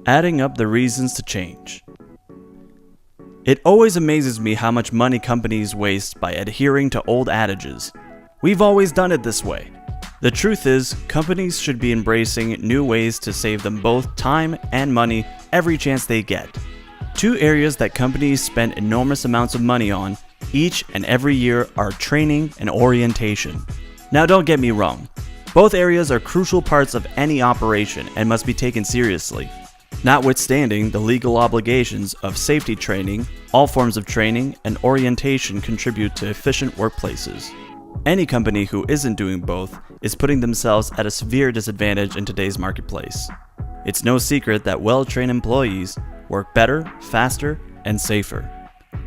Adding up the reasons to change. It always amazes me how much money companies waste by adhering to old adages. We've always done it this way. The truth is, companies should be embracing new ways to save them both time and money every chance they get. Two areas that companies spend enormous amounts of money on each and every year are training and orientation. Now don't get me wrong, both areas are crucial parts of any operation and must be taken seriously. Notwithstanding the legal obligations of safety training, all forms of training and orientation contribute to efficient workplaces. Any company who isn't doing both is putting themselves at a severe disadvantage in today's marketplace. It's no secret that well-trained employees work better, faster, and safer.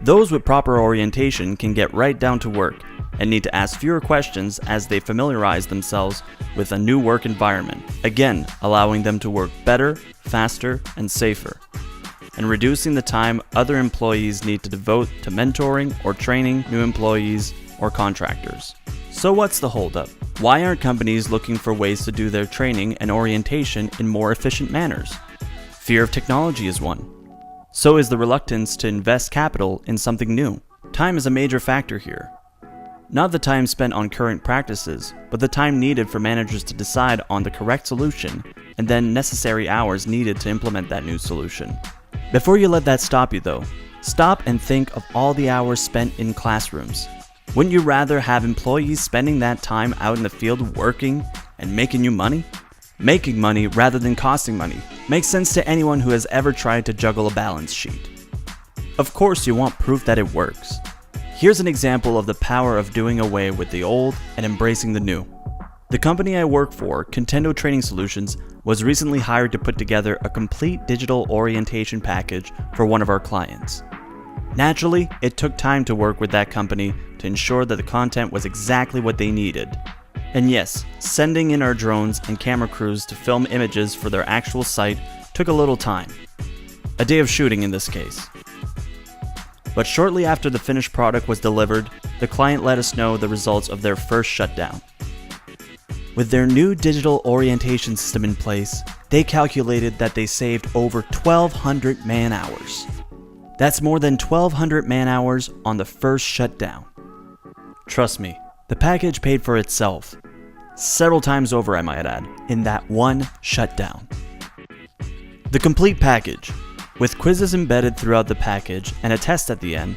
Those with proper orientation can get right down to work and need to ask fewer questions as they familiarize themselves with a new work environment, again allowing them to work better, faster, and safer, and reducing the time other employees need to devote to mentoring or training new employees or contractors. So what's the holdup? Why aren't companies looking for ways to do their training and orientation in more efficient manners? Fear of technology is one. So is the reluctance to invest capital in something new. Time is a major factor here. Not the time spent on current practices, but the time needed for managers to decide on the correct solution and then necessary hours needed to implement that new solution. Before you let that stop you though, stop and think of all the hours spent in classrooms. Wouldn't you rather have employees spending that time out in the field working and making you money? Making money rather than costing money makes sense to anyone who has ever tried to juggle a balance sheet. Of course you want proof that it works. Here's an example of the power of doing away with the old and embracing the new. The company I work for, Contendo Training Solutions, was recently hired to put together a complete digital orientation package for one of our clients. Naturally, it took time to work with that company to ensure that the content was exactly what they needed. And yes, sending in our drones and camera crews to film images for their actual site took a little time. A day of shooting in this case. But shortly after the finished product was delivered, the client let us know the results of their first shutdown. With their new digital orientation system in place, they calculated that they saved over 1,200 man-hours. That's more than 1,200 man-hours on the first shutdown. Trust me, the package paid for itself. Several times over, I might add, in that one shutdown. The complete package. With quizzes embedded throughout the package and a test at the end,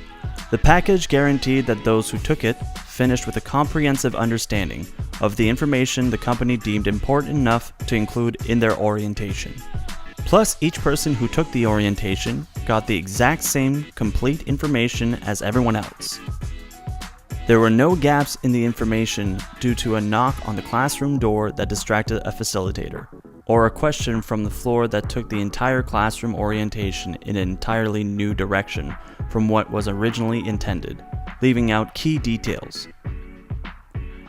the package guaranteed that those who took it finished with a comprehensive understanding of the information the company deemed important enough to include in their orientation. Plus, each person who took the orientation got the exact same complete information as everyone else. There were no gaps in the information due to a knock on the classroom door that distracted a facilitator, or a question from the floor that took the entire classroom orientation in an entirely new direction from what was originally intended, leaving out key details.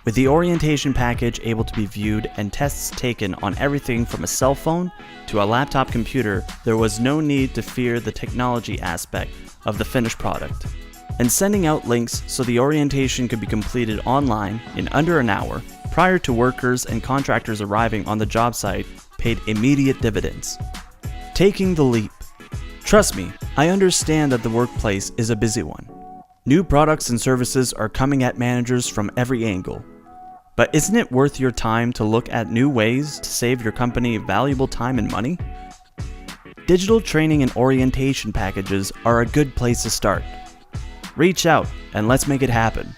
With the orientation package able to be viewed and tests taken on everything from a cell phone to a laptop computer, there was no need to fear the technology aspect of the finished product. And sending out links so the orientation could be completed online in under an hour prior to workers and contractors arriving on the job site paid immediate dividends. Taking the leap. Trust me, I understand that the workplace is a busy one. New products and services are coming at managers from every angle. But isn't it worth your time to look at new ways to save your company valuable time and money? Digital training and orientation packages are a good place to start. Reach out and let's make it happen.